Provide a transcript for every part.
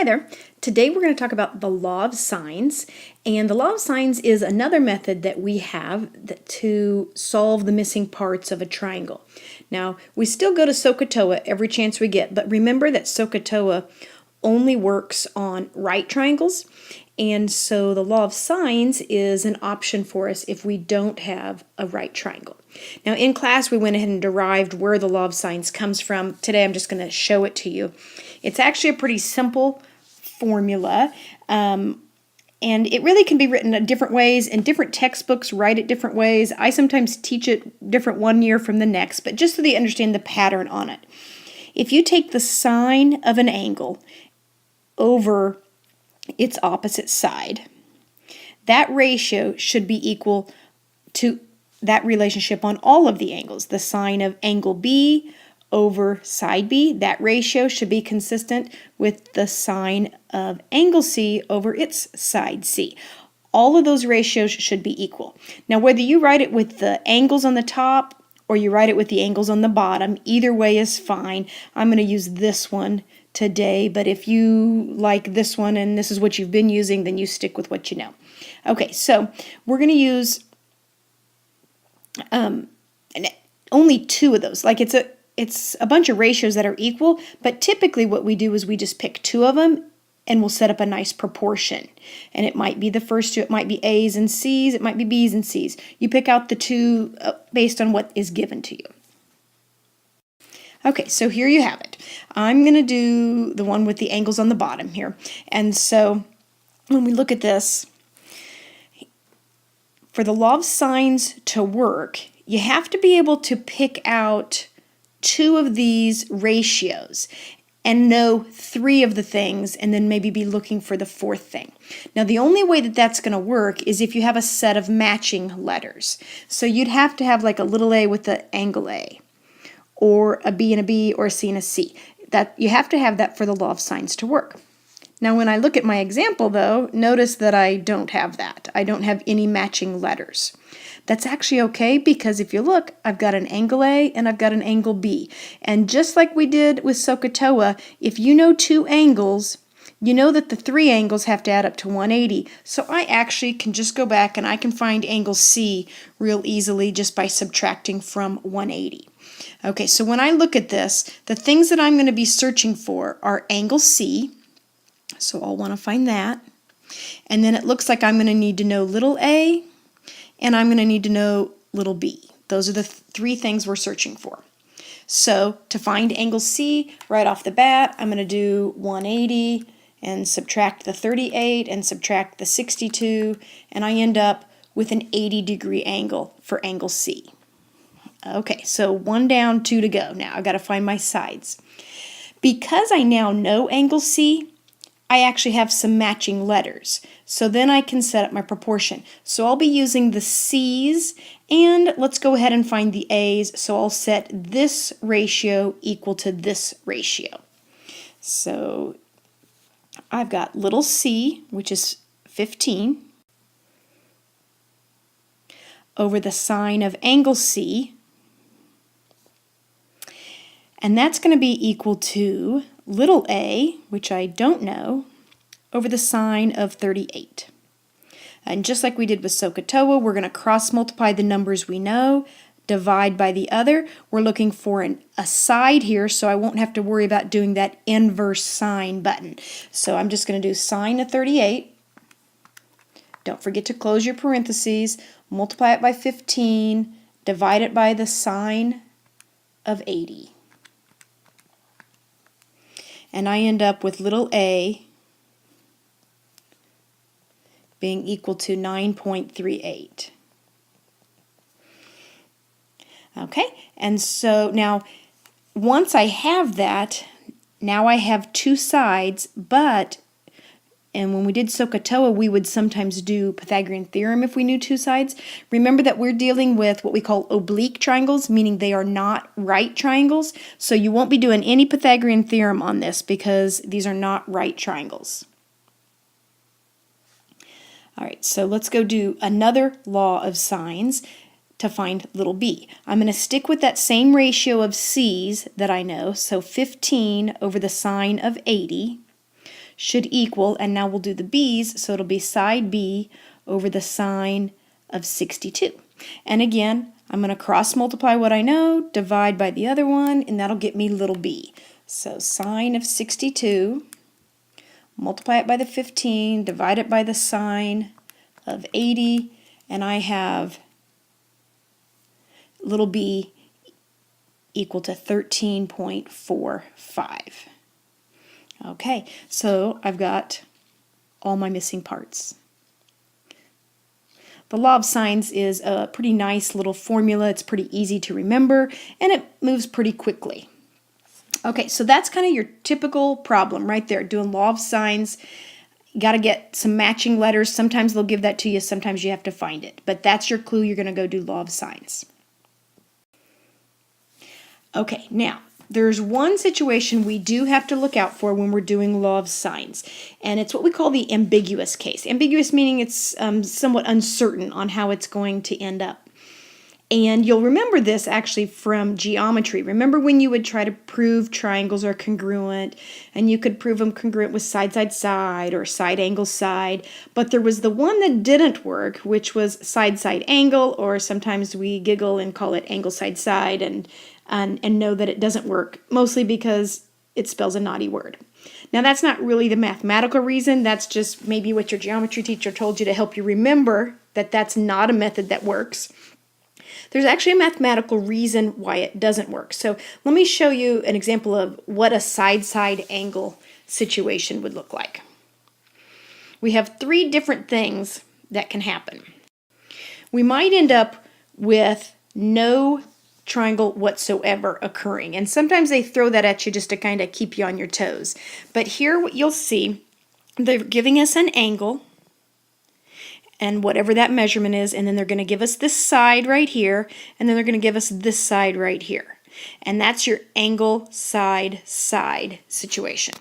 Hi there. Today we're going to talk about the law of sines, and the law of sines is another method that we have to solve the missing parts of a triangle. Now, we still go to SOHCAHTOA every chance we get, but remember that SOHCAHTOA only works on right triangles, and so the law of sines is an option for us if we don't have a right triangle. Now in class we went ahead and derived where the law of sines comes from. Today I'm just going to show it to you. It's actually a pretty simple formula, and it really can be written in different ways, and different textbooks write it different ways. I sometimes teach it different one year from the next, but just so that you understand the pattern on it. If you take the sine of an angle over its opposite side, that ratio should be equal to that relationship on all of the angles. The sine of angle B over side B, that ratio should be consistent with the sine of angle C over its side C. All of those ratios should be equal. Now whether you write it with the angles on the top or you write it with the angles on the bottom, either way is fine. I'm going to use this one today, but if you like this one and this is what you've been using, then you stick with what you know. Okay, so we're going to use only two of those. Like it's a bunch of ratios that are equal, but typically what we do is we just pick two of them and we'll set up a nice proportion. And it might be the first two, it might be A's and C's, it might be B's and C's. You pick out the two based on what is given to you. Okay, so here you have it. I'm going to do the one with the angles on the bottom here. And so when we look at this, for the law of sines to work, you have to be able to pick out two of these ratios and know three of the things, and then maybe be looking for the fourth thing. Now the only way that that's going to work is if you have a set of matching letters. So you'd have to have like a little a with the angle A, or a B and a B, or a C and a C. That you have to have that for the law of sines to work. Now when I look at my example though, notice that I don't have that. I don't have any matching letters. That's actually okay, because if you look, I've got an angle A and I've got an angle B. And just like we did with SOHCAHTOA, if you know two angles, you know that the three angles have to add up to 180. So I actually can just go back and I can find angle C real easily just by subtracting from 180. Okay, so when I look at this, the things that I'm going to be searching for are angle C, so I'll want to find that. And then it looks like I'm going to need to know little a, and I'm going to need to know little b. Those are the three things we're searching for. So to find angle C, right off the bat, I'm going to do 180 and subtract the 38 and subtract the 62, and I end up with an 80-degree angle for angle C. Okay, so one down, two to go. Now I've got to find my sides. Because I now know angle C, I actually have some matching letters. So then I can set up my proportion. So I'll be using the C's, and let's go ahead and find the A's. So I'll set this ratio equal to this ratio. So I've got little c, which is 15, over the sine of angle C, and that's going to be equal to little a, which I don't know, over the sine of 38. And just like we did with SOHCAHTOA, we're going to cross multiply the numbers we know, divide by the other. We're looking for a side here, so I won't have to worry about doing that inverse sine button. So I'm just going to do sine of 38. Don't forget to close your parentheses, multiply it by 15, divide it by the sine of 80. And I end up with little a being equal to 9.38. Okay, and so now once I have that, now I have two sides, and when we did SOHCAHTOA, we would sometimes do Pythagorean theorem if we knew two sides. Remember that we're dealing with what we call oblique triangles, meaning they are not right triangles. So you won't be doing any Pythagorean theorem on this because these are not right triangles. All right, so let's go do another law of sines to find little b. I'm going to stick with that same ratio of c's that I know, so 15 over the sine of 80 should equal, and now we'll do the b's, so it'll be side b over the sine of 62. And again, I'm going to cross multiply what I know, divide by the other one, and that'll get me little b. So sine of 62, multiply it by the 15, divide it by the sine of 80, and I have little b equal to 13.45. Okay, so I've got all my missing parts. The law of sines is a pretty nice little formula. It's pretty easy to remember, and it moves pretty quickly. Okay, so that's kind of your typical problem right there, doing law of sines. You got to get some matching letters. Sometimes they'll give that to you, sometimes you have to find it. But that's your clue. You're going to go do law of sines. Okay, now, there's one situation we do have to look out for when we're doing law of sines, and it's what we call the ambiguous case. Ambiguous meaning it's somewhat uncertain on how it's going to end up. And you'll remember this actually from geometry. Remember when you would try to prove triangles are congruent, and you could prove them congruent with side, side, side, or side, angle, side, but there was the one that didn't work, which was side, side, angle, or sometimes we giggle and call it angle, side, side, and know that it doesn't work, mostly because it spells a naughty word. Now that's not really the mathematical reason, that's just maybe what your geometry teacher told you to help you remember that that's not a method that works. There's actually a mathematical reason why it doesn't work. So let me show you an example of what a side-side angle situation would look like. We have three different things that can happen. We might end up with no triangle whatsoever occurring, and sometimes they throw that at you just to kind of keep you on your toes. But here what you'll see, they're giving us an angle and whatever that measurement is, and then they're going to give us this side right here, and then they're going to give us this side right here. And that's your angle side side situation.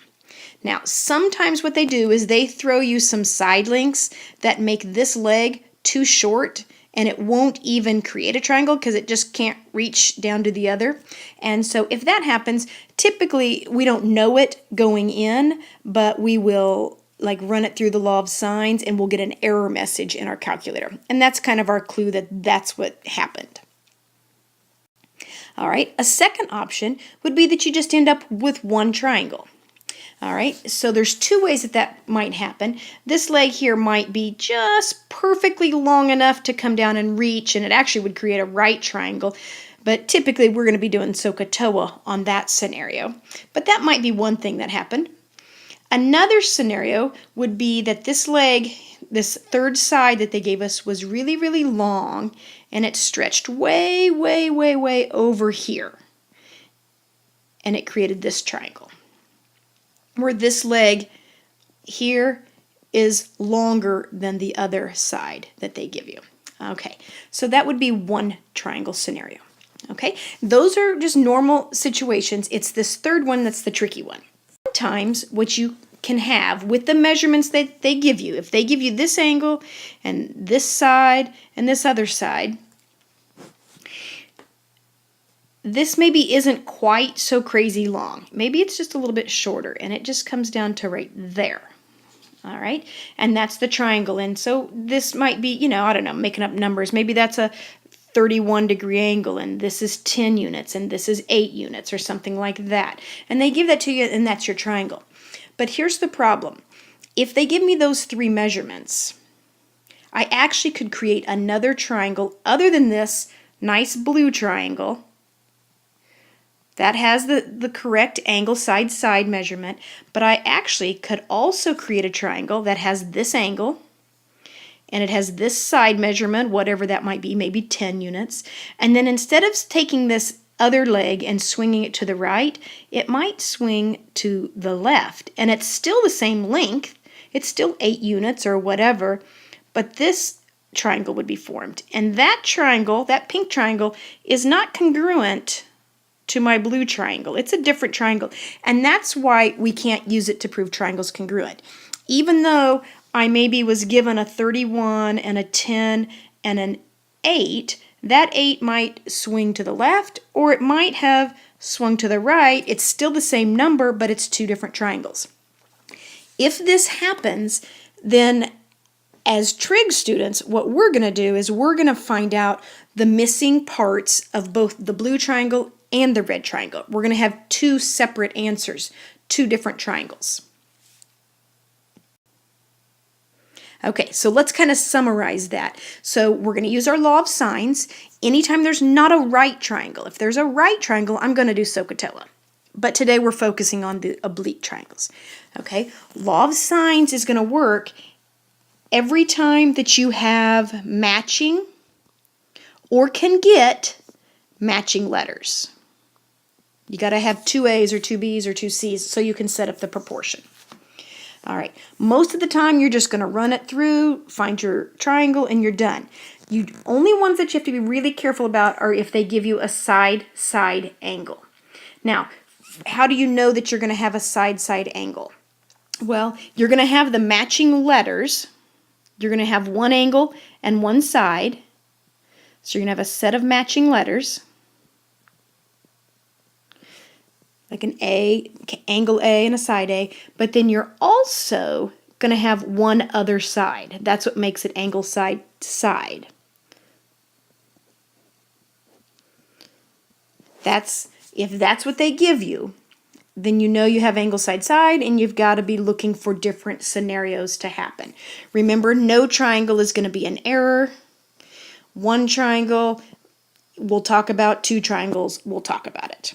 Now, sometimes what they do is they throw you some side links that make this leg too short, and it won't even create a triangle because it just can't reach down to the other. And so if that happens, typically we don't know it going in, but we will run it through the law of sines, and we'll get an error message in our calculator. And that's kind of our clue that that's what happened. All right, a second option would be that you just end up with one triangle. All right, so there's two ways that that might happen. This leg here might be just perfectly long enough to come down and reach, and it actually would create a right triangle. But typically we're going to be doing SOHCAHTOA on that scenario. But that might be one thing that happened. Another scenario would be that this leg, this third side that they gave us, was really, really long, and it stretched way, way, way, way over here. And it created this triangle. Where this leg here is longer than the other side that they give you. Okay, so that would be one triangle scenario. Okay, those are just normal situations. It's this third one that's the tricky one. Sometimes what you can have with the measurements that they give you, if they give you this angle and this side and this other side, this maybe isn't quite so crazy long. Maybe it's just a little bit shorter, and it just comes down to right there. All right, and that's the triangle. And so this might be, I don't know, making up numbers. Maybe that's a 31-degree angle, and this is 10 units, and this is 8 units, or something like that. And they give that to you, and that's your triangle. But here's the problem. If they give me those three measurements, I actually could create another triangle other than this nice blue triangle that has the correct angle side-side measurement, but I actually could also create a triangle that has this angle, and it has this side measurement, whatever that might be, maybe 10 units. And then instead of taking this other leg and swinging it to the right, it might swing to the left. And it's still the same length. It's still 8 units or whatever, but this triangle would be formed. And that triangle, that pink triangle, is not congruent to my blue triangle. It's a different triangle. And that's why we can't use it to prove triangles congruent. Even though I maybe was given a 31 and a 10 and an 8, that 8 might swing to the left, or it might have swung to the right. It's still the same number, but it's two different triangles. If this happens, then as trig students, what we're going to do is we're going to find out the missing parts of both the blue triangle and the red triangle. We're going to have two separate answers, two different triangles. Okay, so let's kind of summarize that. So we're going to use our law of signs. Anytime there's not a right triangle, if there's a right triangle, I'm going to do SOHCAHTOA. But today we're focusing on the oblique triangles. Okay, law of signs is going to work every time that you have matching or can get matching letters. You got to have two A's or two B's or two C's so you can set up the proportion. All right, most of the time you're just going to run it through, find your triangle, and you're done. Only ones that you have to be really careful about are if they give you a side-side angle. Now, how do you know that you're going to have a side-side angle? Well, you're going to have the matching letters. You're going to have one angle and one side. So you're going to have a set of matching letters, like an A, angle A and a side A, but then you're also going to have one other side. That's what makes it angle side to side. If that's what they give you, then you know you have angle side side, and you've got to be looking for different scenarios to happen. Remember, no triangle is going to be an error. One triangle, we'll talk about. Two triangles, we'll talk about it.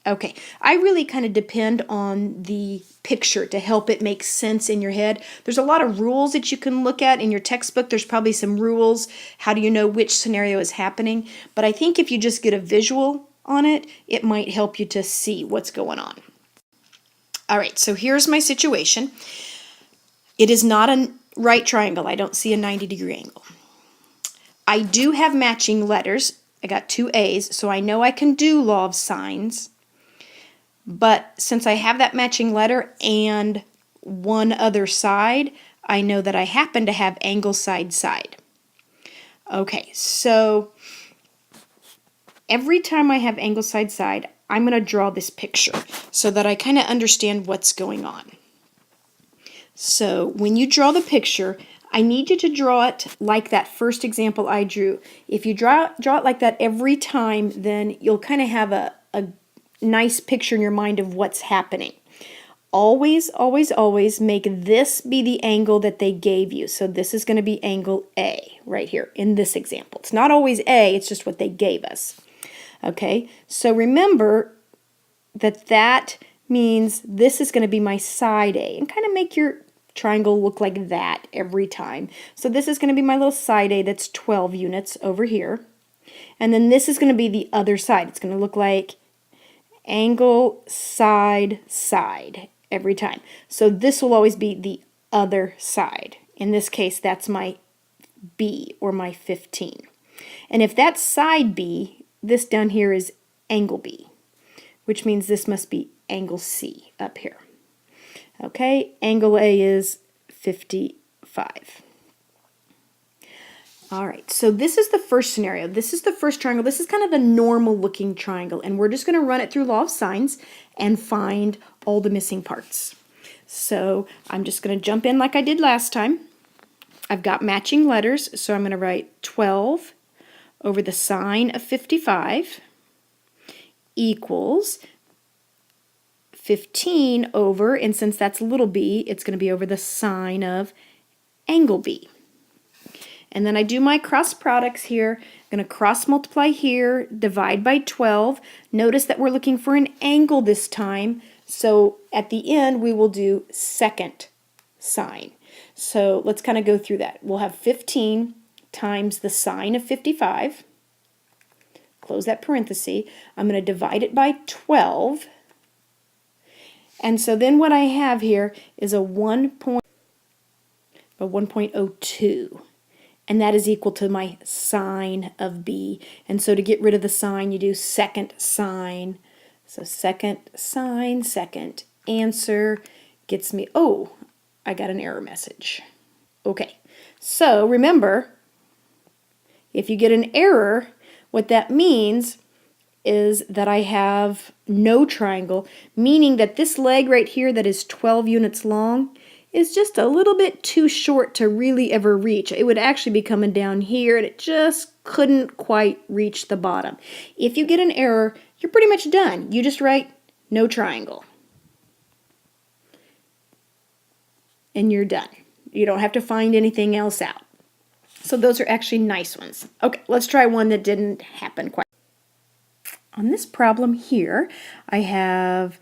Okay, I really kind of depend on the picture to help it make sense in your head. There's a lot of rules that you can look at in your textbook. There's probably some rules. How do you know which scenario is happening? But I think if you just get a visual on it, it might help you to see what's going on. All right, so here's my situation. It is not a right triangle. I don't see a 90-degree angle. I do have matching letters. I got two A's, so I know I can do law of signs. But since I have that matching letter and one other side, I know that I happen to have angle side side. Okay, so every time I have angle side side, I'm going to draw this picture so that I kind of understand what's going on. So when you draw the picture, I need you to draw it like that first example I drew. If you draw it like that every time, then you'll kind of have a nice picture in your mind of what's happening. Always, always, always make this be the angle that they gave you. So this is going to be angle A right here in this example. It's not always A, it's just what they gave us. Okay, so remember that means this is going to be my side A, and kind of make your triangle look like that every time. So this is going to be my little side A that's 12 units over here. And then this is going to be the other side. It's going to look like angle side side every time. So this will always be the other side. In this case, that's my B, or my 15. And if that's side B, this down here is angle B, which means this must be angle C up here. Okay, angle A is 55. All right, so this is the first scenario. This is the first triangle. This is kind of the normal looking triangle, and we're just going to run it through law of signs and find all the missing parts. So I'm just going to jump in like I did last time. I've got matching letters, so I'm going to write 12 over the sine of 55 equals 15 over, and since that's little b, it's going to be over the sine of angle B. And then I do my cross products here. I'm going to cross multiply here, divide by 12. Notice that we're looking for an angle this time, so at the end we will do second sine. So let's kind of go through that. We'll have 15 times the sine of 55. Close that parenthesis. I'm going to divide it by 12. And so then what I have here is a 1.02. And that is equal to my sine of B. And so to get rid of the sine, you do second sine. So second sine, second answer gets me, oh, I got an error message. Okay, so remember, if you get an error, what that means is that I have no triangle, meaning that this leg right here that is 12 units long is just a little bit too short to really ever reach. It would actually be coming down here and it just couldn't quite reach the bottom. If you get an error, you're pretty much done. You just write no triangle. And you're done. You don't have to find anything else out. So those are actually nice ones. Okay, let's try one that didn't happen quite. On this problem here, I have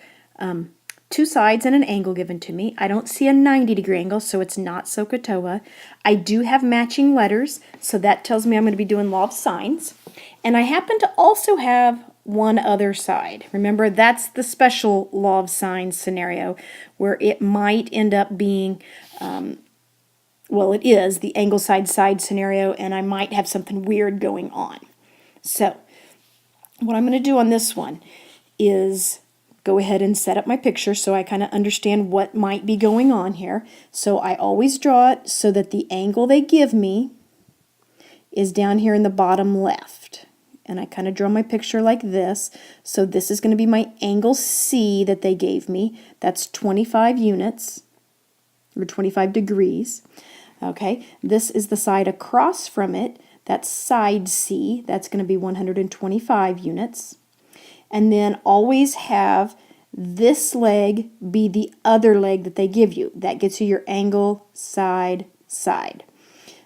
two sides and an angle given to me. I don't see a 90-degree angle, so it's not SOHCAHTOA. I do have matching letters, so that tells me I'm going to be doing law of sines. And I happen to also have one other side. Remember, that's the special law of sines scenario where it might end up being, well, it is the angle side scenario, and I might have something weird going on. So what I'm going to do on this one is go ahead and set up my picture so I kind of understand what might be going on here. So I always draw it so that the angle they give me is down here in the bottom left. And I kind of draw my picture like this. So this is going to be my angle C that they gave me. That's 25 units, or 25 degrees. Okay, this is the side across from it. That's side C. That's going to be 125 units. And then always have this leg be the other leg that they give you. That gets you your angle side.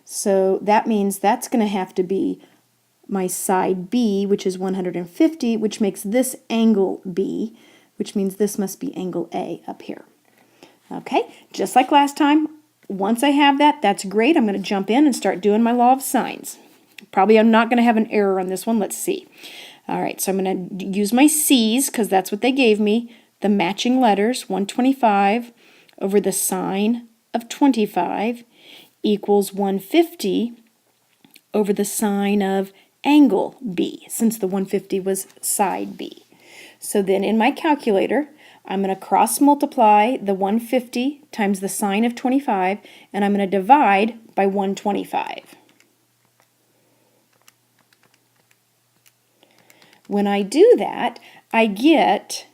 So that means that's going to have to be my side B, which is 150, which makes this angle B, which means this must be angle A up here. Okay, just like last time, once I have that, that's great. I'm going to jump in and start doing my law of sines. Probably I'm not going to have an error on this one. Let's see. All right, so I'm going to use my C's because that's what they gave me. The matching letters, 125 over the sine of 25 equals 150 over the sine of angle B, since the 150 was side B. So then in my calculator, I'm going to cross multiply the 150 times the sine of 25, and I'm going to divide by 125. When I do that, I get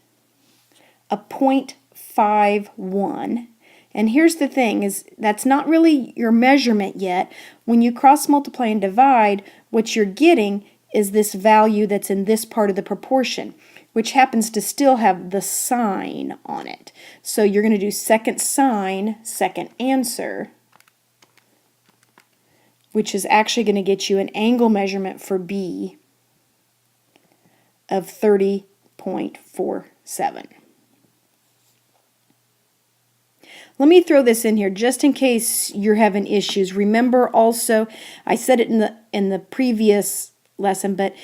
a 0.51. And here's the thing, is that's not really your measurement yet. When you cross multiply and divide, what you're getting is this value that's in this part of the proportion, which happens to still have the sign on it. So you're going to do second sign, second answer, which is actually going to get you an angle measurement for B of 30.47. Let me throw this in here just in case you're having issues. Remember also, I said it in the previous lesson, but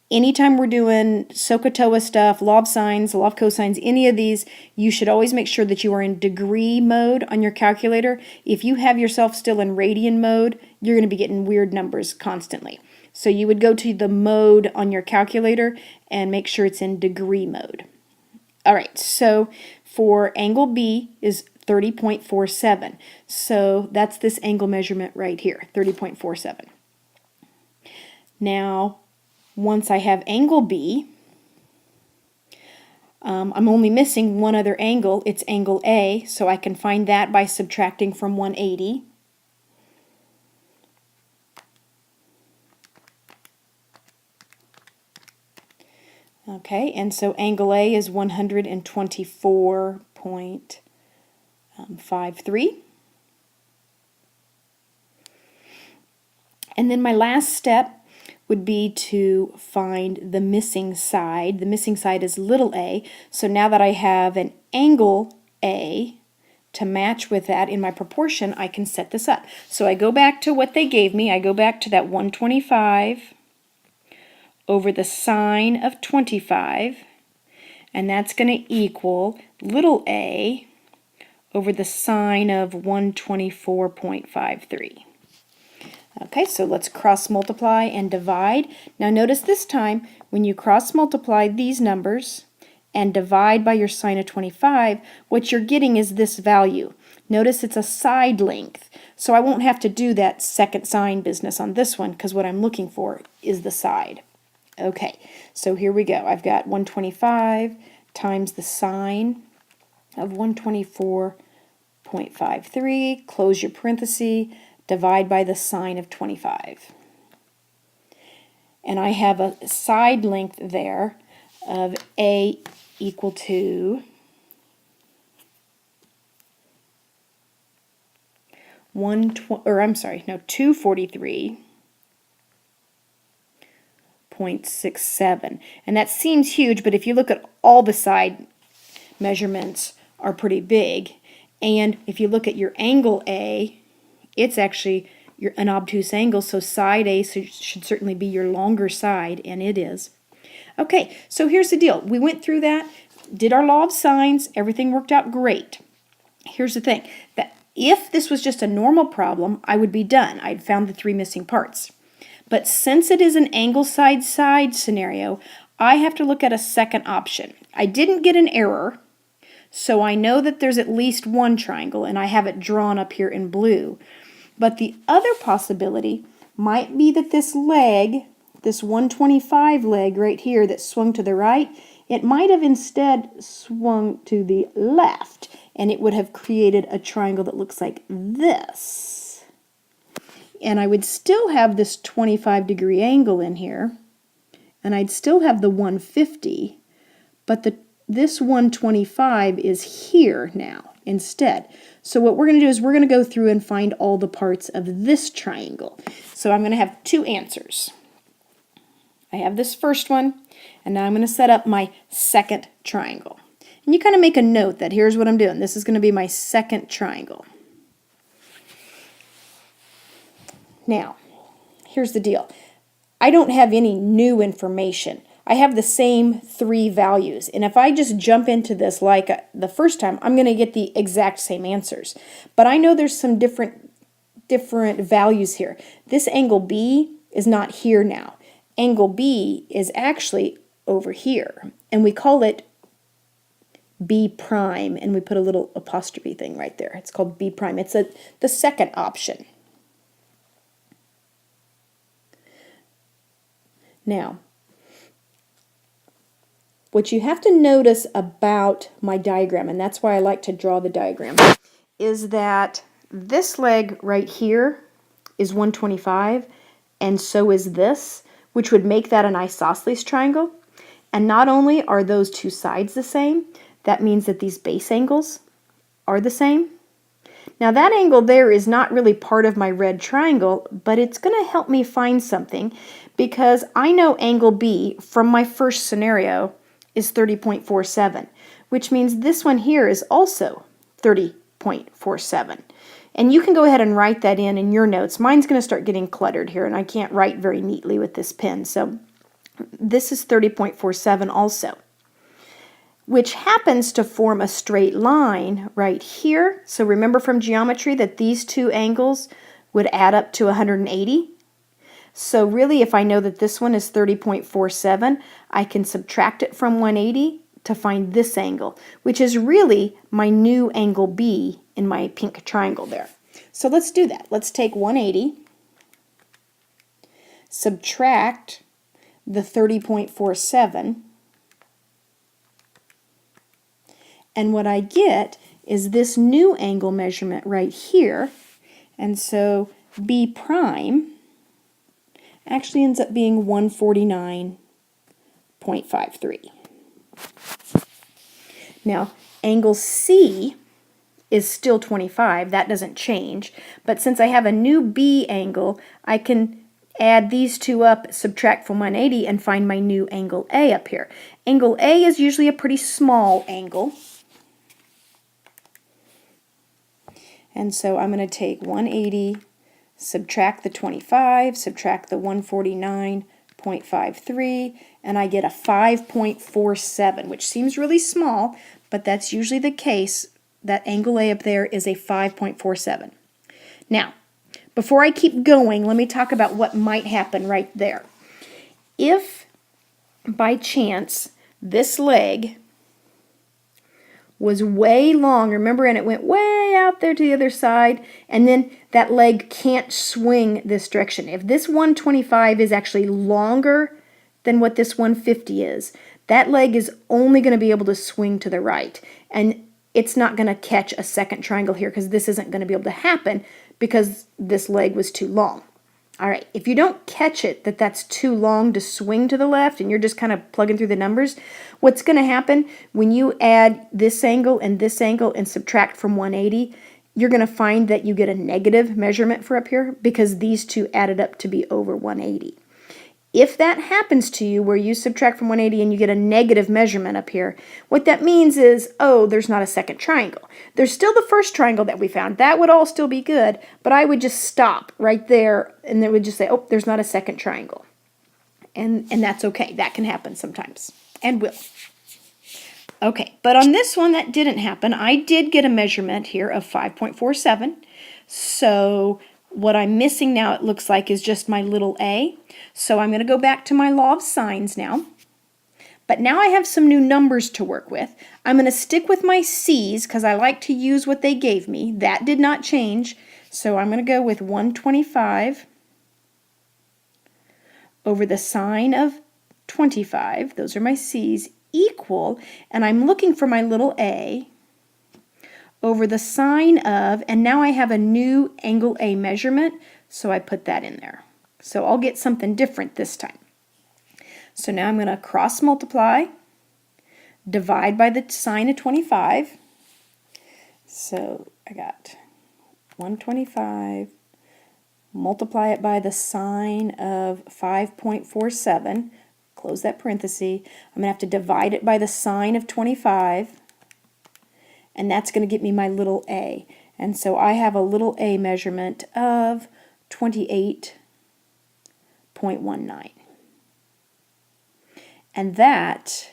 anytime we're doing SOHCAHTOA stuff, law of sines, law of cosines, any of these, you should always make sure that you are in degree mode on your calculator. If you have yourself still in radian mode, you're going to be getting weird numbers constantly. So you would go to the mode on your calculator and make sure it's in degree mode. All right, so for angle B is 30.47. So that's this angle measurement right here, 30.47. Now, once I have angle B, I'm only missing one other angle. It's angle A, so I can find that by subtracting from 180. Okay, and so angle A is 124.53. And then my last step would be to find the missing side. The missing side is little a. So now that I have an angle A to match with that in my proportion, I can set this up. So I go back to what they gave me. I go back to that 125 over the sine of 25, and that's going to equal little a over the sine of 124.53. Okay, so let's cross multiply and divide. Now notice this time, when you cross multiply these numbers and divide by your sine of 25, what you're getting is this value. Notice it's a side length, so I won't have to do that second sine business on this one because what I'm looking for is the side. Okay, so here we go. I've got 125 times the sine of 124.53 0.53, close your parenthesis, divide by the sine of 25. And I have a side length there of A equal to 243.67. And that seems huge, but if you look at all the side measurements are pretty big. And if you look at your angle A, it's actually an obtuse angle, so side A should certainly be your longer side, and it is. Okay, so here's the deal. We went through that, did our law of sines, everything worked out great. Here's the thing, that if this was just a normal problem, I would be done. I'd found the 3 missing parts. But since it is an angle side-side scenario, I have to look at a second option. I didn't get an error, so I know that there's at least one triangle, and I have it drawn up here in blue. But the other possibility might be that this leg, this 125 leg right here that swung to the right, it might have instead swung to the left, and it would have created a triangle that looks like this. And I would still have this 25-degree angle in here, and I'd still have the 150, but this 125 is here now instead. So what we're going to do is we're going to go through and find all the parts of this triangle. So I'm going to have 2 answers. I have this first one, and now I'm going to set up my second triangle. And you kind of make a note that here's what I'm doing. This is going to be my second triangle. Now, here's the deal. I don't have any new information. I have the same 3 values, and if I just jump into this like the first time, I'm going to get the exact same answers. But I know there's some different values here. This angle B is not here now. Angle B is actually over here, and we call it B prime, and we put a little apostrophe thing right there. It's called B prime. It's the second option. Now, what you have to notice about my diagram, and that's why I like to draw the diagram, is that this leg right here is 125, and so is this, which would make that an isosceles triangle. And not only are those 2 sides the same, that means that these base angles are the same. Now that angle there is not really part of my red triangle, but it's going to help me find something because I know angle B from my first scenario is 30.47, which means this one here is also 30.47. And you can go ahead and write that in your notes. Mine's going to start getting cluttered here, and I can't write very neatly with this pen. So this is 30.47 also, which happens to form a straight line right here. So remember from geometry that these 2 angles would add up to 180. So really, if I know that this one is 30.47, I can subtract it from 180 to find this angle, which is really my new angle B in my pink triangle there. So let's do that. Let's take 180, subtract the 30.47, and what I get is this new angle measurement right here. And so B prime actually ends up being 149.53. Now, angle C is still 25. That doesn't change. But since I have a new B angle, I can add these 2 up, subtract from 180, and find my new angle A up here. Angle A is usually a pretty small angle. And so I'm going to take 180, subtract the 25, subtract the 149.53, and I get a 5.47, which seems really small, but that's usually the case. That angle A up there is a 5.47. Now, before I keep going, let me talk about what might happen right there. If, by chance, this leg was way long, remember, and it went way out there to the other side, and then that leg can't swing this direction. If this 125 is actually longer than what this 150 is, that leg is only going to be able to swing to the right. And it's not going to catch a second triangle here because this isn't going to be able to happen because this leg was too long. All right, if you don't catch it that that's too long to swing to the left and you're just kind of plugging through the numbers, what's going to happen when you add this angle and subtract from 180, you're going to find that you get a negative measurement for up here because these two added up to be over 180. If that happens to you where you subtract from 180 and you get a negative measurement up here, what that means is, oh, there's not a second triangle. There's still the first triangle that we found. That would all still be good, but I would just stop right there and it would just say, oh, there's not a second triangle. And that's okay. That can happen sometimes and will. Okay, but on this one that didn't happen. I did get a measurement here of 5.47. So what I'm missing now, it looks like, is just my little a. So I'm going to go back to my law of sines now. But now I have some new numbers to work with. I'm going to stick with my c's because I like to use what they gave me. That did not change. So I'm going to go with 125 over the sine of 25. Those are my c's, equal, and I'm looking for my little a, over the sine of, and now I have a new angle A measurement, so I put that in there. So I'll get something different this time. So now I'm going to cross multiply, divide by the sine of 25. So I got 125, multiply it by the sine of 5.47, close that parenthesis. I'm going to have to divide it by the sine of 25. And that's going to get me my little a. And so I have a little a measurement of 28.19. And that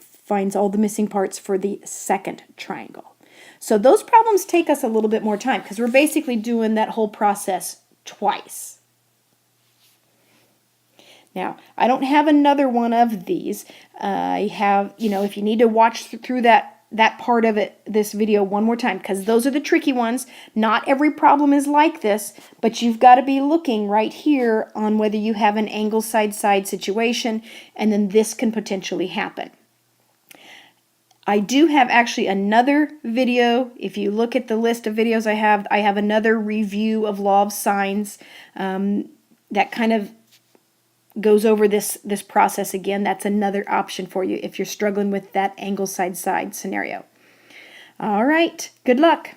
finds all the missing parts for the second triangle. So those problems take us a little bit more time because we're basically doing that whole process twice. Now, I don't have another one of these. I have, if you need to watch through that part of this video one more time, because those are the tricky ones. Not every problem is like this, but you've got to be looking right here on whether you have an angle side-side situation, and then this can potentially happen. I do have actually another video. If you look at the list of videos I have another review of law of sines that kind of goes over this process again. That's another option for you if you're struggling with that angle side-side scenario. All right, good luck.